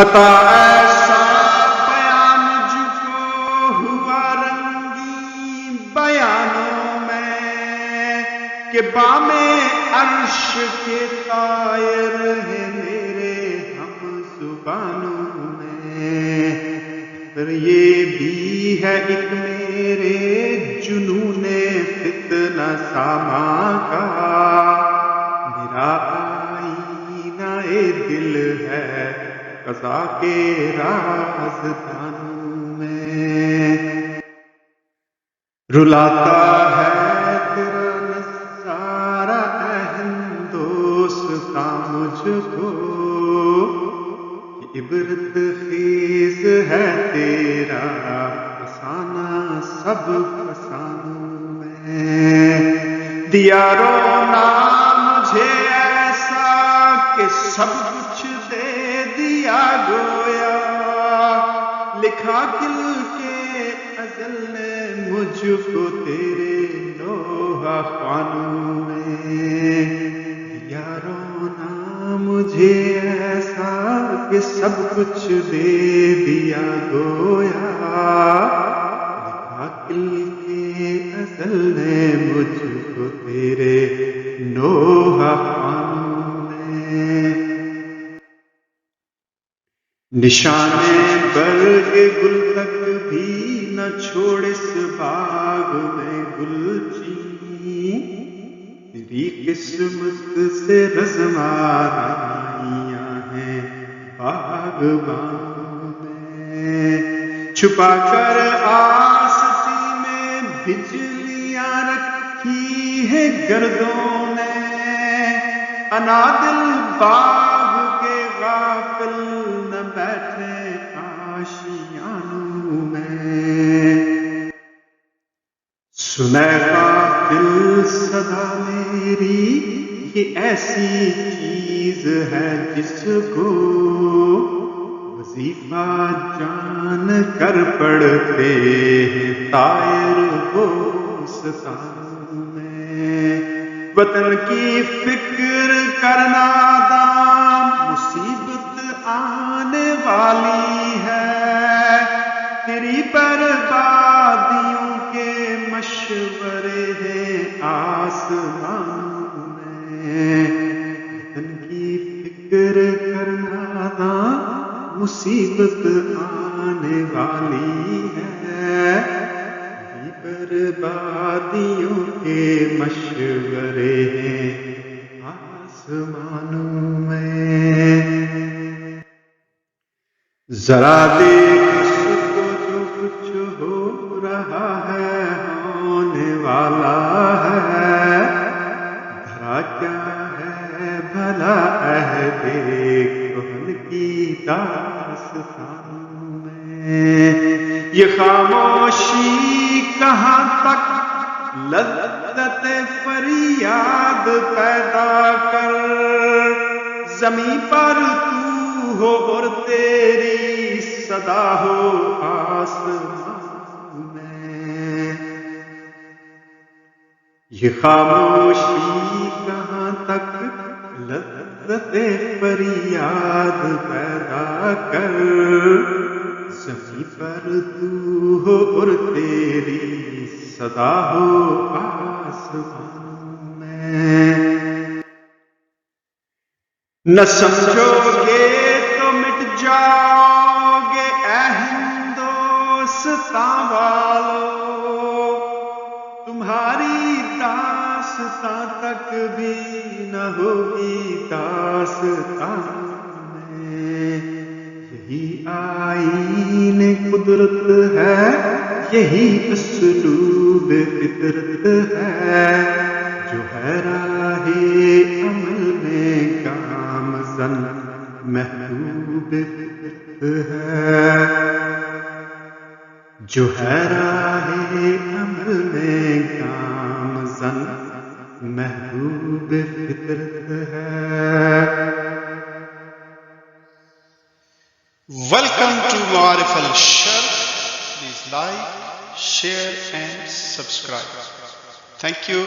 عطا ایسا بیان مجھ کو ہوا رنگی بیانوں میں کہ بام عرش کے طائر ہیں میرے ہم زبانوں میں، پر یہ بھی ہے ایک میرے جنون فتنہ ساما کا، میرا آئینہ دل ہے قضا کے رازدانوں میں، رلاتا ہے تیرا نظارہ اے ہندوستاں مجھ کو، کہ عبرت خیز ہے تیرا فسانہ سب فسانوں میں، دیا رونا مجھے ایسا کہ سب کچھ دے دیا گویا، لکھا دل کے ازل نے مجھ کو تیرے لوح خوانوں میں، دیا رونا مجھے ایسا کہ سب کچھ دے دیا گویا، لکھا دل کے ازل نے مجھ کو تیرے لوح خوانوں میں، نشان برگ گل تک بھی نہ چھوڑ اس باغ میں گلچین، تیری قسمت سے رزمارائیاں ہیں باغبانوں میں، چھپا کر آستی میں بجلیاں رکھی ہیں گردوں نے، انادل باغ کے غافل نہ بیٹھے آشیانوں میں، سنے غافل صدا میری یہ ایسی چیز ہے جس کو وظیفہ جان کر پڑھتے ہیں طائر بوستانوں میں، وطن کی فکر کرنا دام مصیبت آنے والی ہے، تیری بربادیوں کے مشورے ہیں آسمانوں میں، وطن کی فکر کرنا دام مصیبت آنے والی ہے، بربادیوں کے مشورے ہیں آسمانوں میں، ذرا دیکھ اس کو جو کچھ ہو رہا ہے ہونے والا ہے، دھرا کیا ہے بھلا عہد کہن کی داستانوں میں، یہ خاموشی کہاں تک لذت فریاد پیدا کر، زمین پر تو ہو اور تیری صدا ہو آسمان میں، یہ خاموشی کہاں تک لذت فریاد پیدا کر، زمین پر تو ہو اور تیری صدا ہو آسمانوں میں، نہ سمجھو گے تو مٹ جاؤ گے اے ہندوستاں والو، تمہاری داستاں تک بھی نہ ہوگی داستان میں، یہی آئین قدرت ہے یہی اسلوب فطرت ہے، جو ہے راہ عمل میں گامزن محبوب فطرت ہے، جو ہے راہ عمل میں گامزن محبوب فطرت ہے۔ Welcome to Ma'arif al-Sharq. Please like, share and subscribe. Thank you.